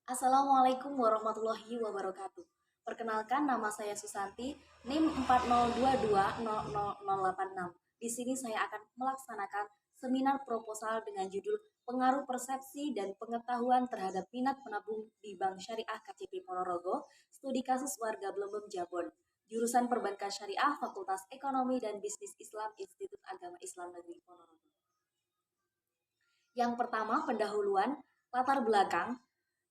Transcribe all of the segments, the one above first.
Assalamualaikum warahmatullahi wabarakatuh. Perkenalkan, nama saya Susanti, NIM 40220086. Di sini saya akan melaksanakan seminar proposal dengan judul Pengaruh Persepsi dan Pengetahuan Terhadap Minat Menabung di Bank Syariah KCP Ponorogo, Studi Kasus Warga Blembem Jabon, Jurusan Perbankan Syariah, Fakultas Ekonomi dan Bisnis Islam, Institut Agama Islam Negeri Ponorogo. Yang pertama, pendahuluan, latar belakang.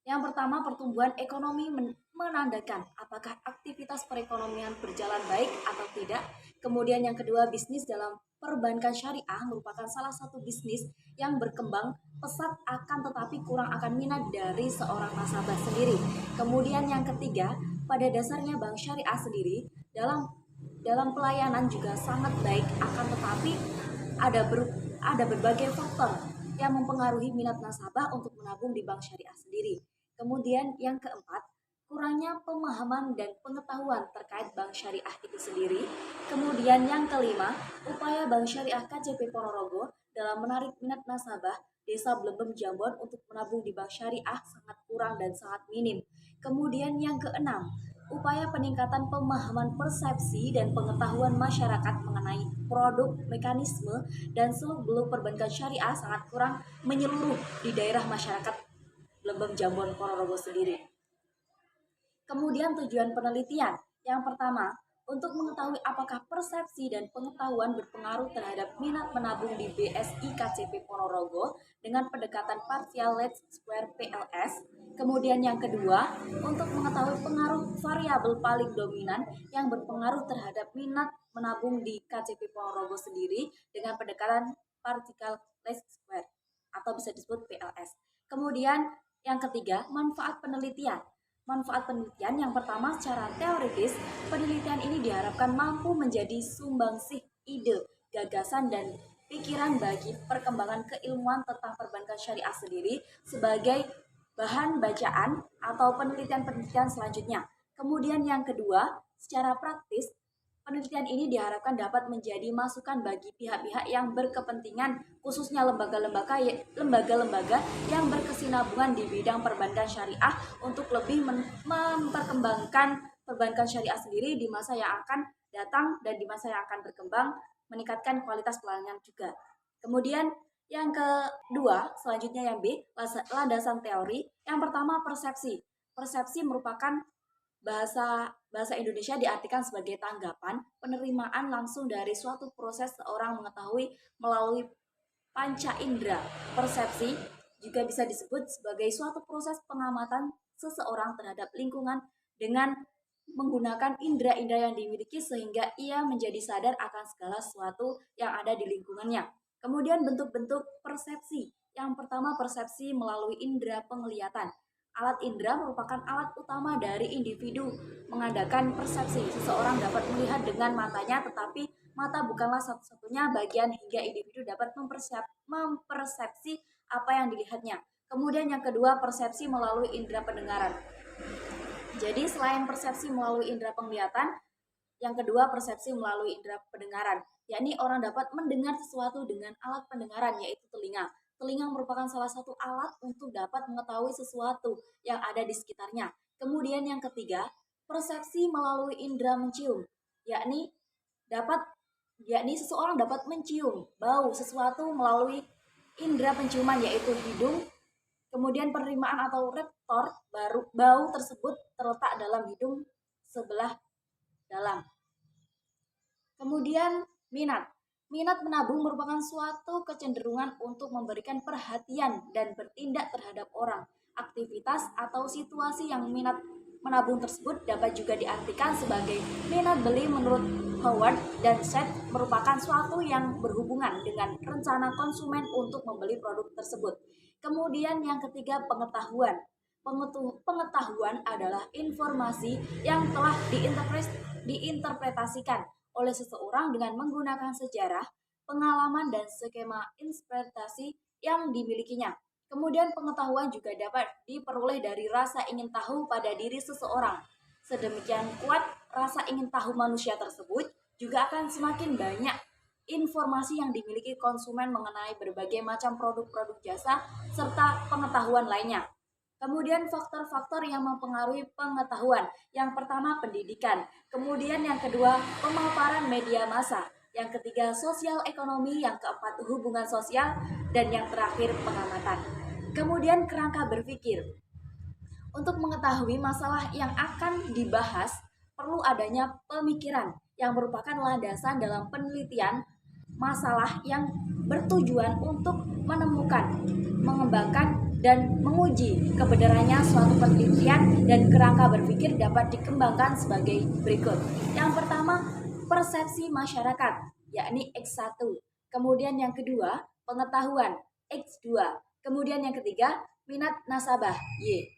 Yang pertama, pertumbuhan ekonomi menandakan apakah aktivitas perekonomian berjalan baik atau tidak. Kemudian yang kedua, bisnis dalam perbankan syariah merupakan salah satu bisnis yang berkembang pesat akan tetapi kurang akan minat dari seorang nasabah sendiri. Kemudian yang ketiga, pada dasarnya bank syariah sendiri dalam pelayanan juga sangat baik akan tetapi ada ber, ada berbagai faktor yang mempengaruhi minat nasabah untuk menabung di bank syariah sendiri. Kemudian yang keempat, kurangnya pemahaman dan pengetahuan terkait bank syariah itu sendiri. Kemudian yang kelima, upaya bank syariah KCP Ponorogo dalam menarik minat nasabah Desa Blembem Jambon untuk menabung di bank syariah sangat kurang dan sangat minim. Kemudian yang keenam, upaya peningkatan pemahaman persepsi dan pengetahuan masyarakat mengenai produk, mekanisme, dan seluk-beluk perbankan syariah sangat kurang menyeluruh di daerah masyarakat Blembem Jambon Ponorogo sendiri. Kemudian tujuan penelitian. Yang pertama, untuk mengetahui apakah persepsi dan pengetahuan berpengaruh terhadap minat menabung di BSI KCP Ponorogo dengan pendekatan partial least square PLS. Kemudian yang kedua, untuk mengetahui pengaruh variabel paling dominan yang berpengaruh terhadap minat menabung di KCP Ponorogo sendiri dengan pendekatan partial least square atau bisa disebut PLS. Kemudian yang ketiga, manfaat penelitian. Manfaat penelitian yang pertama, secara teoritis, penelitian ini diharapkan mampu menjadi sumbangsih ide, gagasan, dan pikiran bagi perkembangan keilmuan tentang perbankan syariah sendiri sebagai bahan bacaan atau penelitian-penelitian selanjutnya. Kemudian yang kedua, secara praktis, penelitian ini diharapkan dapat menjadi masukan bagi pihak-pihak yang berkepentingan, khususnya lembaga-lembaga yang berkesinambungan di bidang perbankan syariah untuk lebih memperkembangkan perbankan syariah sendiri di masa yang akan datang dan di masa yang akan berkembang, meningkatkan kualitas pelayanan juga. Kemudian yang kedua, selanjutnya yang B, landasan teori. Yang pertama, persepsi. Persepsi merupakan bahasa Indonesia diartikan sebagai tanggapan, penerimaan langsung dari suatu proses seorang mengetahui melalui panca indera. Persepsi juga bisa disebut sebagai suatu proses pengamatan seseorang terhadap lingkungan dengan menggunakan indera-indera yang dimiliki sehingga ia menjadi sadar akan segala sesuatu yang ada di lingkungannya. Kemudian bentuk-bentuk persepsi. Yang pertama, persepsi melalui indera penglihatan. Alat indera merupakan alat utama dari individu mengadakan persepsi. Seseorang dapat melihat dengan matanya, tetapi mata bukanlah satu-satunya bagian hingga individu dapat mempersepsi apa yang dilihatnya. Kemudian yang kedua, persepsi melalui indera pendengaran. Jadi selain persepsi melalui indera penglihatan, yang kedua persepsi melalui indera pendengaran, yakni orang dapat mendengar sesuatu dengan alat pendengaran yaitu telinga. Telinga merupakan salah satu alat untuk dapat mengetahui sesuatu yang ada di sekitarnya. Kemudian yang ketiga, persepsi melalui indera mencium, yakni seseorang dapat mencium bau sesuatu melalui indera penciuman yaitu hidung. Kemudian penerimaan atau reseptor bau tersebut terletak dalam hidung sebelah dalam. Kemudian minat. Minat menabung merupakan suatu kecenderungan untuk memberikan perhatian dan bertindak terhadap orang, aktivitas, atau situasi yang minat menabung tersebut dapat juga diartikan sebagai minat beli. Menurut Howard dan Seth, merupakan suatu yang berhubungan dengan rencana konsumen untuk membeli produk tersebut. Kemudian yang ketiga, pengetahuan. Pengetahuan adalah informasi yang telah diinterpretasikan oleh seseorang dengan menggunakan sejarah, pengalaman, dan skema interpretasi yang dimilikinya. Kemudian pengetahuan juga dapat diperoleh dari rasa ingin tahu pada diri seseorang. Sedemikian kuat rasa ingin tahu manusia tersebut, juga akan semakin banyak informasi yang dimiliki konsumen mengenai berbagai macam produk-produk jasa serta pengetahuan lainnya. Kemudian faktor-faktor yang mempengaruhi pengetahuan. Yang pertama pendidikan, kemudian yang kedua pemaparan media massa, yang ketiga sosial ekonomi, yang keempat hubungan sosial, dan yang terakhir pengamatan. Kemudian kerangka berpikir. Untuk mengetahui masalah yang akan dibahas, perlu adanya pemikiran yang merupakan landasan dalam penelitian masalah yang bertujuan untuk menemukan, mengembangkan, dan menguji kebenarannya suatu penelitian, dan kerangka berpikir dapat dikembangkan sebagai berikut. Yang pertama, persepsi masyarakat, yakni X1. Kemudian yang kedua, pengetahuan, X2. Kemudian yang ketiga, minat nasabah, Y.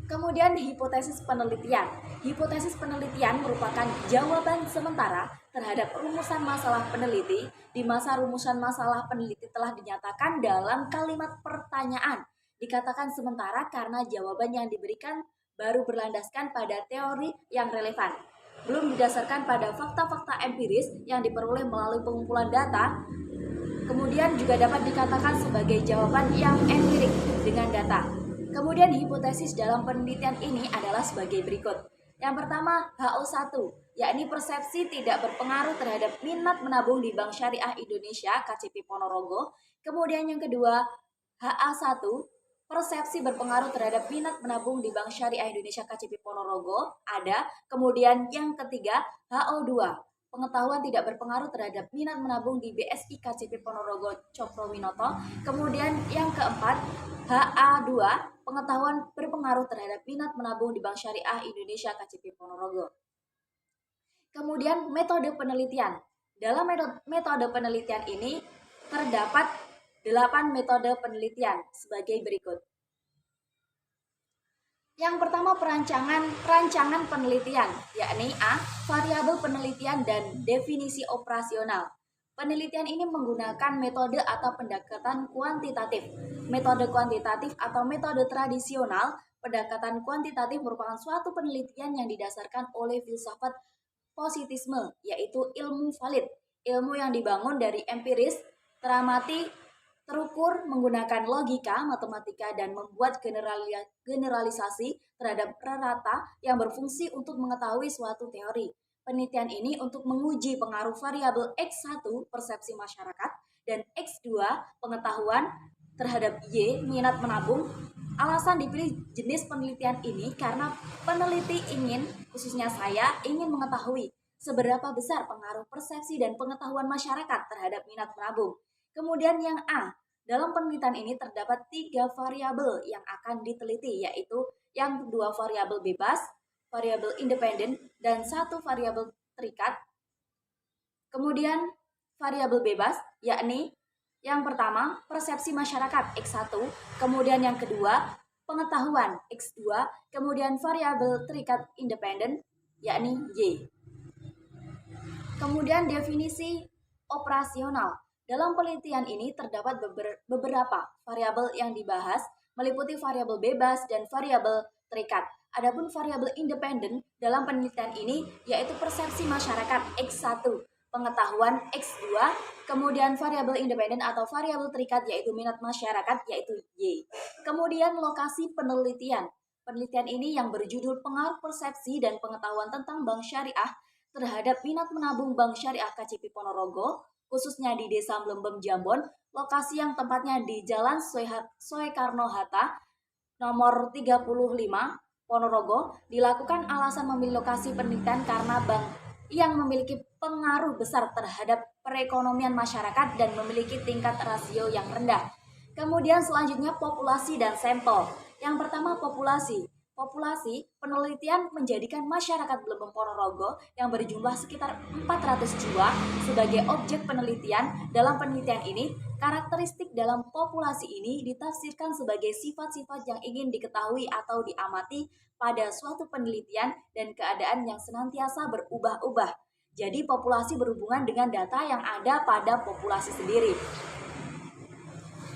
Kemudian hipotesis penelitian. Hipotesis penelitian merupakan jawaban sementara terhadap rumusan masalah peneliti di masa rumusan masalah peneliti telah dinyatakan dalam kalimat pertanyaan. Dikatakan sementara karena jawaban yang diberikan baru berlandaskan pada teori yang relevan, belum didasarkan pada fakta-fakta empiris yang diperoleh melalui pengumpulan data. Kemudian juga dapat dikatakan sebagai jawaban yang empirik dengan data. Kemudian hipotesis dalam penelitian ini adalah sebagai berikut. Yang pertama, HO1, yakni persepsi tidak berpengaruh terhadap minat menabung di Bank Syariah Indonesia KCP Ponorogo. Kemudian yang kedua, HA1, persepsi berpengaruh terhadap minat menabung di Bank Syariah Indonesia KCP Ponorogo, ada. Kemudian yang ketiga, HO2, pengetahuan tidak berpengaruh terhadap minat menabung di BSI KCP Ponorogo Cokro-Winoto. Kemudian yang keempat, HA2, pengetahuan berpengaruh terhadap minat menabung di Bank Syariah Indonesia KCP Ponorogo. Kemudian metode penelitian. Dalam metode penelitian ini terdapat 8 metode penelitian sebagai berikut. Yang pertama, perancangan penelitian, yakni A, variabel penelitian dan definisi operasional. Penelitian ini menggunakan metode atau pendekatan kuantitatif. Metode kuantitatif atau metode tradisional, pendekatan kuantitatif merupakan suatu penelitian yang didasarkan oleh filsafat positisme, yaitu ilmu valid, ilmu yang dibangun dari empiris, teramati, terukur menggunakan logika, matematika, dan membuat generalisasi terhadap rata yang berfungsi untuk mengetahui suatu teori. Penelitian ini untuk menguji pengaruh variabel X1 persepsi masyarakat dan X2 pengetahuan terhadap Y minat menabung. Alasan dipilih jenis penelitian ini karena peneliti ingin, khususnya saya, ingin mengetahui seberapa besar pengaruh persepsi dan pengetahuan masyarakat terhadap minat menabung. Kemudian yang A, dalam penelitian ini terdapat 3 variabel yang akan diteliti, yaitu yang 2 variabel bebas, variabel independen, dan 1 variabel terikat. Kemudian variabel bebas, yakni yang pertama persepsi masyarakat X1, kemudian yang kedua pengetahuan X2, kemudian variabel terikat independen, yakni Y. Kemudian definisi operasional. Dalam penelitian ini terdapat beberapa variabel yang dibahas, meliputi variabel bebas dan variabel terikat. Adapun variabel independen dalam penelitian ini yaitu persepsi masyarakat X1, pengetahuan X2, kemudian variabel independen atau variabel terikat yaitu minat masyarakat yaitu Y. Kemudian lokasi penelitian. Penelitian ini yang berjudul pengaruh persepsi dan pengetahuan tentang bank syariah terhadap minat menabung Bank Syariah KCP Ponorogo, khususnya di Desa Mlembem Jambon, lokasi yang tempatnya di Jalan Soekarno-Hatta, nomor 35, Ponorogo, dilakukan alasan memilih lokasi penelitian karena bank yang memiliki pengaruh besar terhadap perekonomian masyarakat dan memiliki tingkat rasio yang rendah. Kemudian selanjutnya populasi dan sampel. Yang pertama populasi. Populasi, penelitian menjadikan masyarakat Mlembem Ponorogo yang berjumlah sekitar 400 jiwa sebagai objek penelitian. Dalam penelitian ini, karakteristik dalam populasi ini ditafsirkan sebagai sifat-sifat yang ingin diketahui atau diamati pada suatu penelitian dan keadaan yang senantiasa berubah-ubah. Jadi populasi berhubungan dengan data yang ada pada populasi sendiri.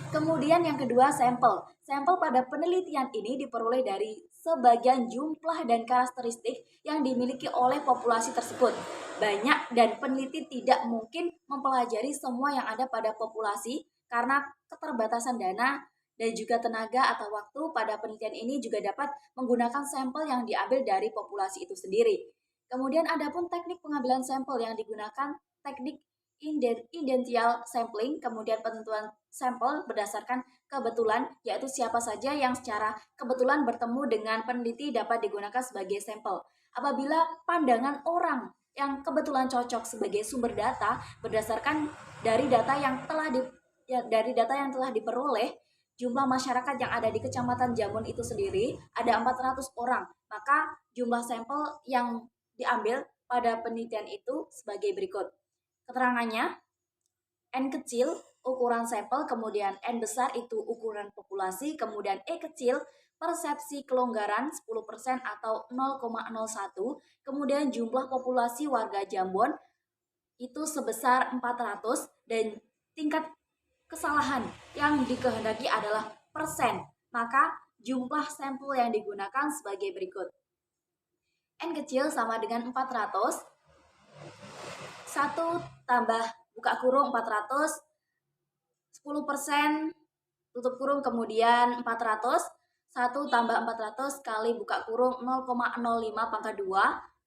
Kemudian yang kedua sampel. Sampel pada penelitian ini diperoleh dari sebagian jumlah dan karakteristik yang dimiliki oleh populasi tersebut. Banyak dan peneliti tidak mungkin mempelajari semua yang ada pada populasi karena keterbatasan dana dan juga tenaga atau waktu pada penelitian ini juga dapat menggunakan sampel yang diambil dari populasi itu sendiri. Kemudian ada pun teknik pengambilan sampel yang digunakan teknik idential sampling, kemudian penentuan sampel berdasarkan kebetulan, yaitu siapa saja yang secara kebetulan bertemu dengan peneliti dapat digunakan sebagai sampel. Apabila pandangan orang yang kebetulan cocok sebagai sumber data berdasarkan dari data yang telah diperoleh, jumlah masyarakat yang ada di Kecamatan Jambon itu sendiri ada 400 orang. Maka jumlah sampel yang diambil pada penelitian itu sebagai berikut. Keterangannya, N kecil ukuran sampel, kemudian N besar itu ukuran populasi, kemudian E kecil persepsi kelonggaran 10% atau 0,01, kemudian jumlah populasi warga Jambon itu sebesar 400 dan tingkat kesalahan yang dikehendaki adalah persen. Maka jumlah sampel yang digunakan sebagai berikut. N kecil sama dengan 400, 1 tambah buka kurung 400, 10% tutup kurung kemudian 400, 1 tambah 400 kali buka kurung 0,05 pangkat 2,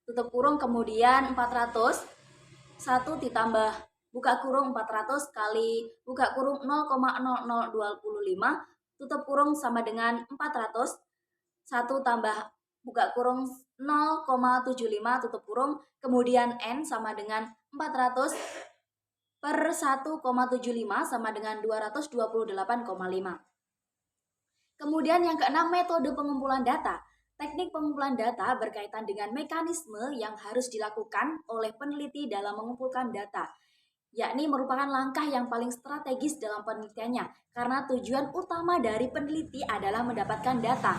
tutup kurung kemudian 400, 1 ditambah buka kurung 400 kali buka kurung 0,0025 tutup kurung sama dengan 400, 1 tambah buka kurung 0,75 tutup kurung, kemudian N sama dengan 400 per 1,75 sama dengan 228,5. Kemudian yang keenam, metode pengumpulan data. Teknik pengumpulan data berkaitan dengan mekanisme yang harus dilakukan oleh peneliti dalam mengumpulkan data, yakni merupakan langkah yang paling strategis dalam penelitiannya, karena tujuan utama dari peneliti adalah mendapatkan data.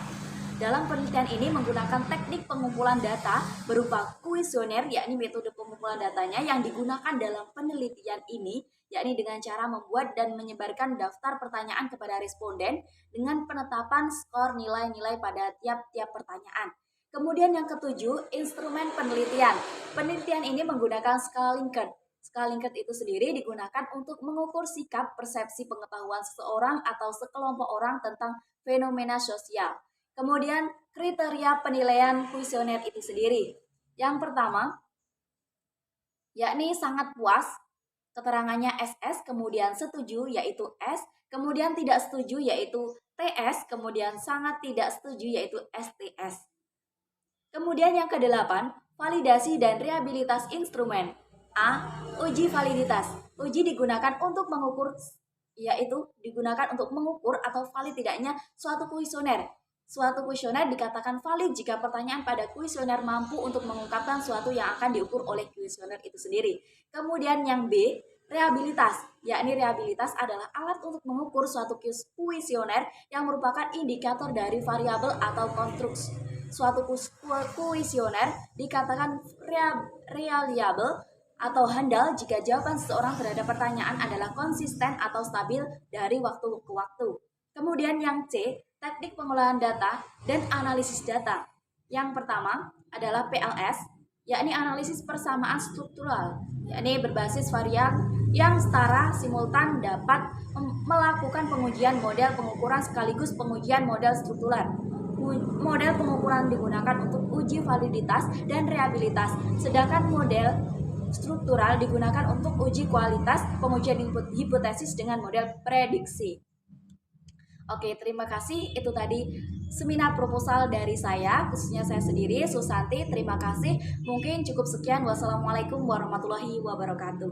Dalam penelitian ini menggunakan teknik pengumpulan data berupa kuesioner, yakni metode pengumpulan datanya yang digunakan dalam penelitian ini, yakni dengan cara membuat dan menyebarkan daftar pertanyaan kepada responden dengan penetapan skor nilai-nilai pada tiap-tiap pertanyaan. Kemudian yang ketujuh, instrumen penelitian. Penelitian ini menggunakan skala Likert. Skala Likert itu sendiri digunakan untuk mengukur sikap persepsi pengetahuan seseorang atau sekelompok orang tentang fenomena sosial. Kemudian kriteria penilaian kuesioner itu sendiri. Yang pertama, yakni sangat puas, keterangannya SS, kemudian setuju yaitu S, kemudian tidak setuju yaitu TS, kemudian sangat tidak setuju yaitu STS. Kemudian yang kedelapan, validasi dan rehabilitas instrumen. A. Uji validitas. Uji digunakan untuk mengukur, yaitu digunakan untuk mengukur atau valid tidaknya suatu kuesioner. Suatu kuesioner dikatakan valid jika pertanyaan pada kuesioner mampu untuk mengungkapkan suatu yang akan diukur oleh kuesioner itu sendiri. Kemudian yang B, rehabilitas, yakni rehabilitas adalah alat untuk mengukur suatu kuesioner yang merupakan indikator dari variabel atau konstruksi. Suatu kuesioner dikatakan reliable atau handal jika jawaban seseorang terhadap pertanyaan adalah konsisten atau stabil dari waktu ke waktu. Kemudian yang C, teknik pengolahan data dan analisis data. Yang pertama adalah PLS, yakni analisis persamaan struktural, yakni berbasis varian yang setara simultan dapat melakukan pengujian model pengukuran sekaligus pengujian model struktural. Model pengukuran digunakan untuk uji validitas dan rehabilitas, sedangkan model struktural digunakan untuk uji kualitas pengujian hipotesis dengan model prediksi. Oke, terima kasih. Itu tadi seminar proposal dari saya, khususnya saya sendiri, Susanti. Terima kasih. Mungkin cukup sekian. Wassalamualaikum warahmatullahi wabarakatuh.